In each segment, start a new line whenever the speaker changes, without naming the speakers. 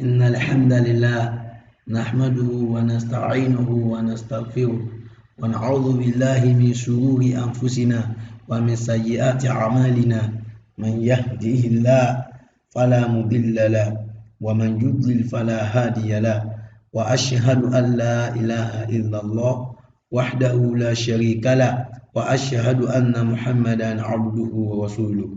إن الحمد لله نحمده ونستعينه ونستغفره ونعوذ بالله من شرور أنفسنا ومن سيئات أعمالنا من يهده الله فلا مضل له ومن يضلل فلا هادي له وأشهد أن لا إله إلا الله وحده لا شريك له وأشهد أن محمدا عبده ورسوله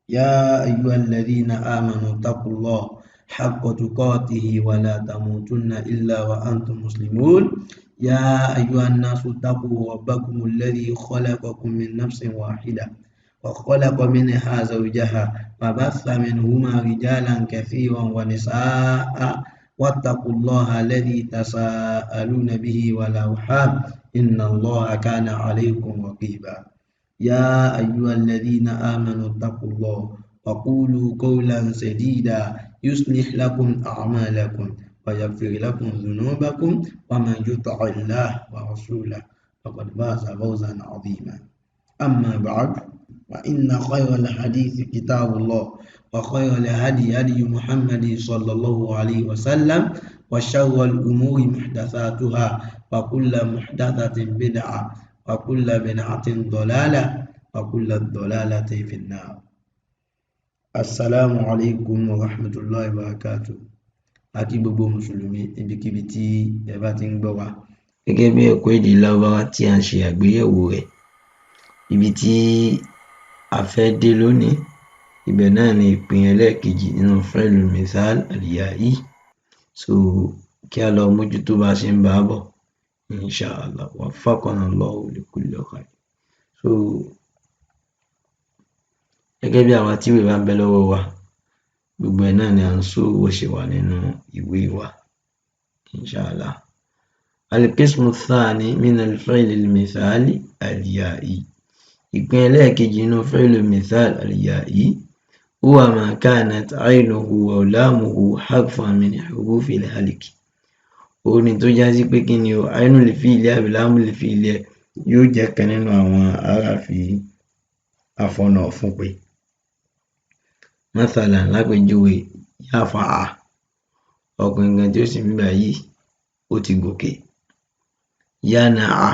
يا أيها الذين آمنوا اتقوا الله حق تقاته ولا تموتن إلا وأنتم مسلمون يا أيها الناس اتقوا ربكم الذي خلقكم من نفس واحدة وخلق منها زوجها وبث منهما رجالا كثيرا ونساء واتقوا الله الذي تساءلون به والأرحام إن الله كان عليكم رقيبا يا أيها الذين آمنوا اتقوا الله وقولوا قولا سديدا يصلح لكم أعمالكم ويغفر لكم ذنوبكم ومن يطع الله ورسوله فقد فاز فوزا عظيما أما بعد فإن خير الحديث كتاب الله وخير الهدي هدي محمد صلى الله عليه وسلم وشر الأمور محدثاتها وكل محدثة بدعة وكل بدعة ضلالة وكل ضلالة في النار. Assalamu alaikum wa rahmatullahi wa barakatuh. Àkí gbogbo mùsùlùmí ibikíbi tí ẹ bá ti ń gbọ́ wa. Gẹ́gẹ́ bí ẹ̀kọ́ èdè Lárúbáwá tí a ń ṣe àgbéyẹ̀wò rẹ̀, ibi tí a fẹ́ dé lónìí, ibẹ̀ náà ni ìpín ẹlẹ́ẹ̀kejì nínú fi'lul mithal al-ya'i. So kí a lọ mójútó bá ṣe ń bá a bọ̀. Inshallah waffaqana Allahu li kulli khair. So gẹ́gẹ́ bí àwọn tí ìwé bá ń bẹ lọ́wọ́ wa, gbogbo ẹ̀ náà ni à ń sọ owó ṣe wà nínú ìwé wa. Inshallah. Al-qismu ath-thani min al-fi'l al-mithali al-ya'i. Ìpín ẹlẹ́ẹ̀kejì nínú fi'l al-mithal al-ya'i huwa ma kanat 'aynuhu wa lamuhu harfan min hurufi al-halik. Ó ní tó já sí pé kí ni o, ainul fi'li àbí lamul fi'li yóò jẹ́ kan nínú àwọn aráàfí afọ̀nà fún pé. Mathalan lápèjúwe yafa'a, ọkùnrin kan tí ó sì ń bá yìí ó ti gòkè. Yana'a,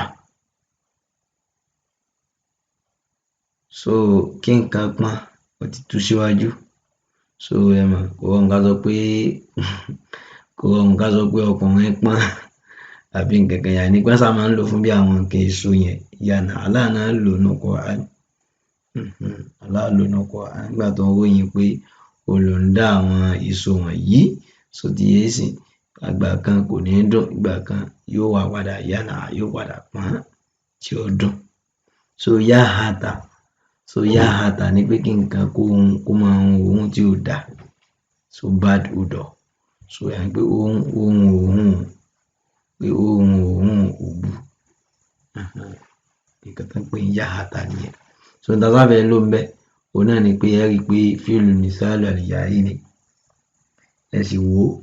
so kí nǹkan pọ́n ó ti tú síwájú. So ẹ mọ̀ kò rọrùn ká sọ pé ọkùnrin pọ́n àbí nǹkan kan yà ní pé sá máa ń lò fún bí àwọn nǹkan èso yẹn. Yana'a Allah náà lò ní Qur'an. Allah lò ní Qur'an nígbà tó ń ròyìn pé olùdá àwọn èso wọ̀nyí. So ti yé sí àgbà kan kò ní dùn, ìgbà kan yóò wá padà yana'a, yóò padà pọ́n tí ó dùn. So yahata ní pé kí nǹkan kó máa ń ohun tí ó dà. So bad odor. So yà ní pé ohun òbu. Nǹkan tó ń pè ní yahata nìyẹn. So tá bá fẹ́ lò ń bẹ́, òun náà ni pé ẹ rí i pé fi'lul mithal al-ya'i ni. Ẹ sì wò ó,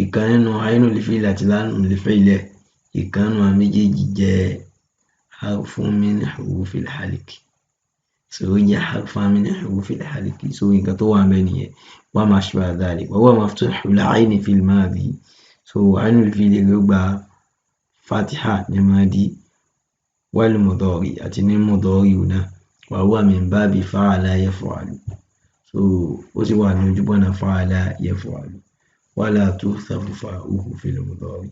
ìkan nínú ainul fi'li àti lamul fi'li, ìkan nínú àwọn méjèèjì jẹ́ harfun min hurufil halik. So ó jẹ́ harfun min hurufil halik. So nǹkan tó wà ń bẹ́ nìyẹn. Wa ma ashbaha dhalik. Wa huwa maftuhul 'ayni fil madi. So ainul fi'li ló gba fatiha ní madi wal mudari àti ní mudari náà. Wa huwa min babi fa'ala yaf'alu. So ó sì wà ní ojúbọ̀nà fa'ala yaf'alu. Wala tuhsafu fa'uhu fil mudari.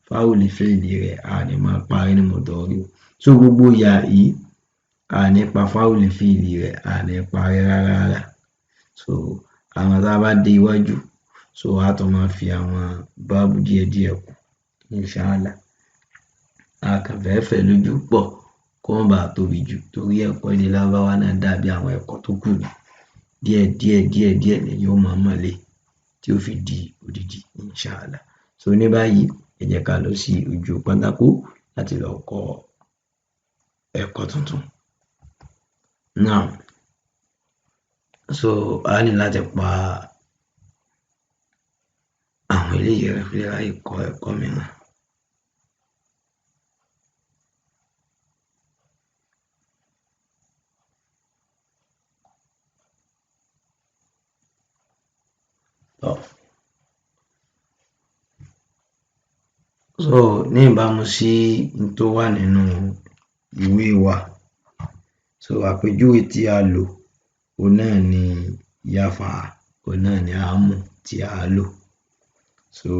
Fa'ul fi'li rẹ̀ a ní máa parí ní mudari. So gbogbo ya yìí a ní pa fa'ul fi'li rẹ̀ a ní parí rárá. So àwọn tá a bá dé iwájú, so a tó máa fi àwọn báàbù díẹ̀díẹ̀ kù. Inshallah. A kàn fẹ́ fẹ́ lójú pọ̀ kó má bàa tóbi jù torí ẹ̀kọ́ èdè Lárúbáwá náà dàbí àwọn ẹ̀kọ́ tó kù ní. Díẹ̀ ni yóò máa mọ̀lé tí ó fi di odidi. Inshallah. So ní báyìí ẹ jẹ́ ká lọ sí ojú pátákó láti lọ kọ́ ẹ̀kọ́ tuntun. Now, so a ní láti pa àwọn eléyìí rẹ̀ fi ráyè kọ́ ẹ̀kọ́ mìíràn. So ní ìbámu sí n tó wà nínú ìwé wa, so àpèjúwe tí a lò òun náà ni yafa, òun náà ni àámú tí a lò. So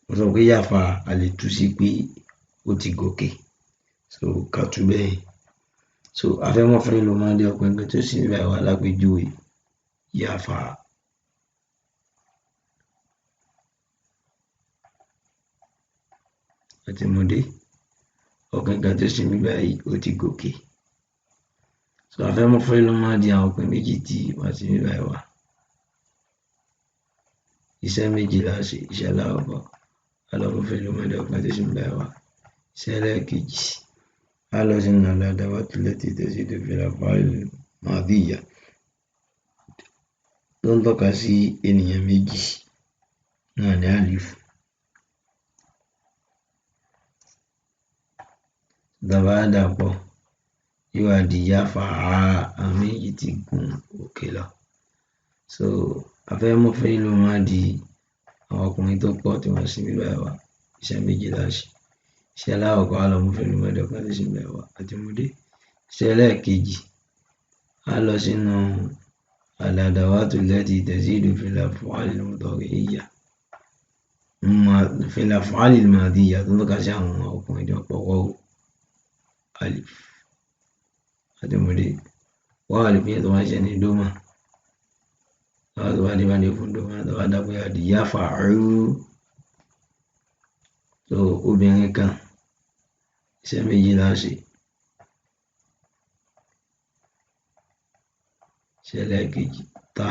mo sọ pé yafa a lè tú sí pé ó ti gòkè, so ká tú bẹ́ẹ̀. So a fẹ́ mọ̀ fún ìlú mọ́dé ọkùnrin kan tó sì ń bá wa lápèjúwe yafa. Àti mọ̀dé ọkùnrin kan tó sì ń bá yìí ó ti gòkè. So a fẹ́ mọ̀ fún ìlú mọ́dé àwọn ọkùnrin méjì tí wọ́n ti ń bá wa. Iṣẹ́ méjì la ṣe, iṣẹ́ alákọ̀ọ́kọ́ a lọ fún ìlú mọ́dé ọkùnrin tó sì ń bá wa. Iṣẹ́ ẹlẹ́ẹ̀kejì a lọ sínú al-adawatu allati tazidu fil af'al al-madiyya tó ń tọ́ka sí ènìyàn méjì náà ní àlìfù. Tàbá dàpọ̀ yóò wá di yafa, àwọn méjì ti gun òkè lọ. So a fẹ́ mọ̀ fún ìlú mọ́dé àwọn ọkùnrin tó pọ̀ tí wọ́n sì ń bá wa. Iṣẹ́ méjì la ṣe. Iṣẹ́ alákọ̀ọ́kọ́ a lọ mú fún ìlú mọ́dé ọkùnrin tó sì ń bá wa àti mọ̀dé. Iṣẹ́ ẹlẹ́ẹ̀kejì a lọ sínú al-adawatu allati tazidu fil af'al al-mudari'iyya fil af'al al-madiyya tó ń tọ́ka sí àwọn ọkùnrin tó pọ̀ wọ́wọ́ alif àti mọ̀dé. Wọ́n alif yẹn tó máa ṣe ní dómà. Àwọn tó bá dé bá dé fún dómà tó bá dàpọ̀ yá di yafa'u. So obìnrin kan iṣẹ́ méjì la ṣe. Iṣẹ́ ẹlẹ́ẹ̀kejì ta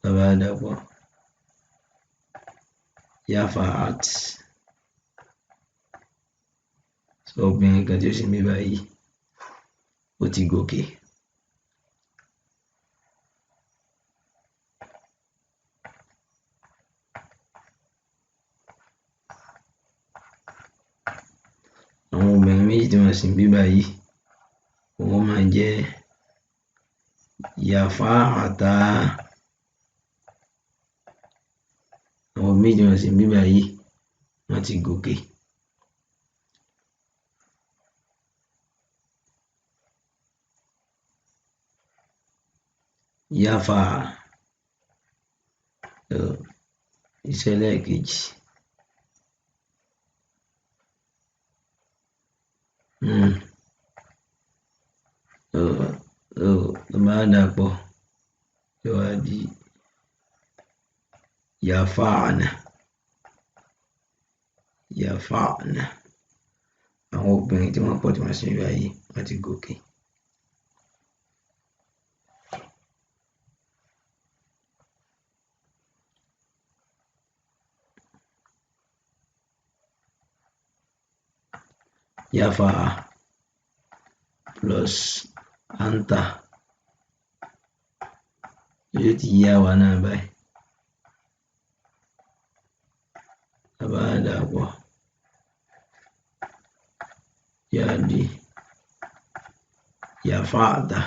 tó bá dàpọ̀ yafa'at. So obìnrin kan tí ó sì ń bá yìí ó ti gòkè. Àwọn obìnrin méjì tí wọ́n sì ń bá yìí wọ́n máa jẹ́ yafa'ata. Àwọn méjì wọ́n sì ń bá yìí wọ́n ti gòkè. Yafa iṣẹ́ ẹlẹ́ẹ̀kejì tó bá dàpọ̀ yóò wá di yafa'na. Yafa'na àwọn obìnrin tí wọ́n pọ̀ tí wọ́n sì ń bá yìí wọ́n ti gòkè. Yafa plus anta yóò ti yá wa náà báyìí. Tàbá dàpọ̀ yóò di yafa'ata.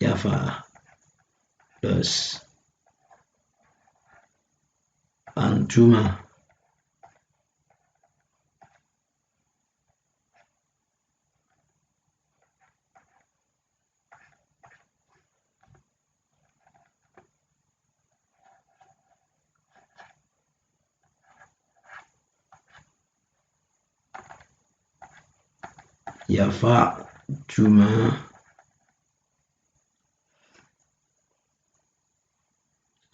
Yafa plus antuma yafa'tuma.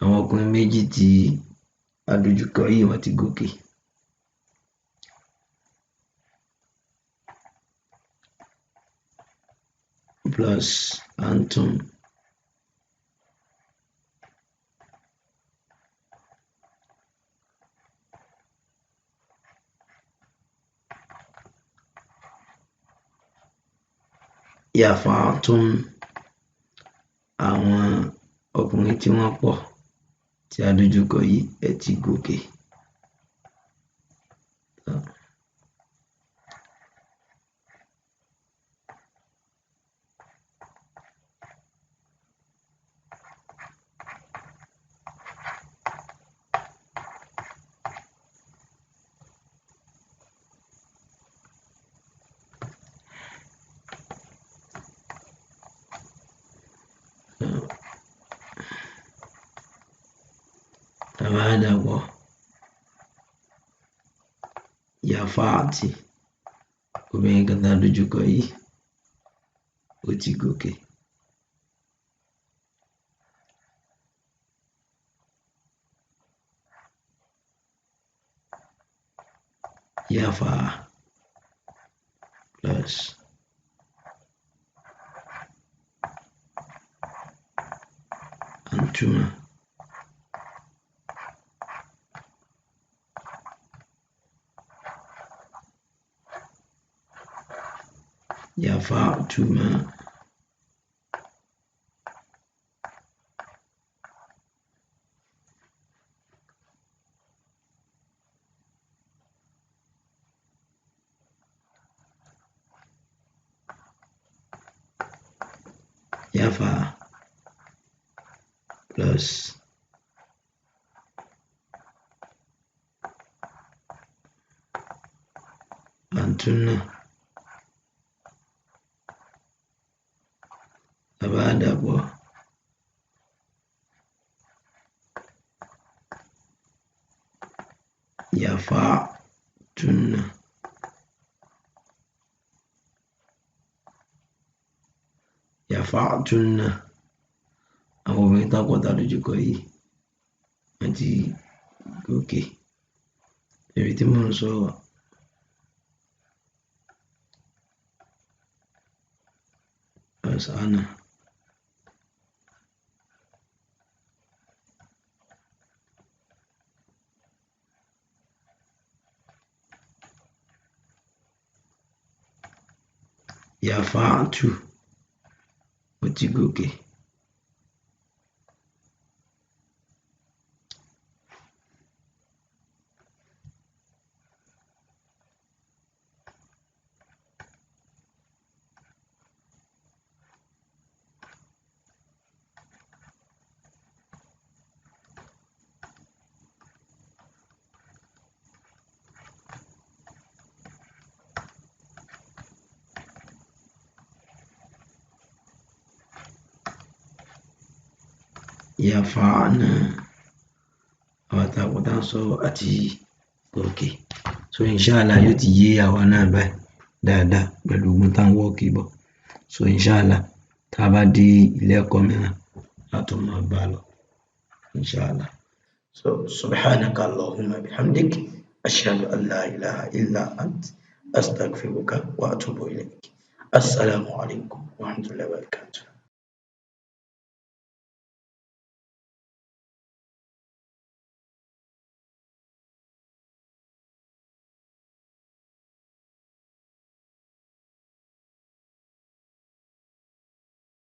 Àwọn ọkùnrin méjì tí a dojúkọ yìí wọ́n ti gòkè. Plus antum. Yafa'tum àwọn ọkùnrin tí wọ́n pọ̀ tí a dojúkọ yìí ẹ ti gòkè. àbádàpọ̀ yàfáàtì obìnrin kan tá a dojúkọ yìí ó ti gòkè. Yafa plus antuma yafa'tuma yafa plus antuna àbádàpọ̀ yafa'tuna yafa'tuna àwọn obìnrin tá pọ̀ tá a dojúkọ yìí wọ́n ti gòkè. Ibi tí mò ń sọ̀rọ̀ ọ̀sánà yafa'tu ó ti gòkè. Yafa'na àwọn tá a pọ̀ tá a sọ̀rọ̀ àti gòkè. So inshallah yóò ti yé àwa náà báyìí dáadáa pẹ̀lú ogun tá à ń wọ́ọ̀kì bọ̀. So inshallah tá a bá dé ilé ẹ̀kọ́ mìíràn a tún máa bá a lọ inshallah. So subhanaka Allahumma bihamdik ashhadu an la ilaha illa ant astaghfiruka wa atubu ilayk. Assalamu alaikum wa rahmatullahi wa barakatuh.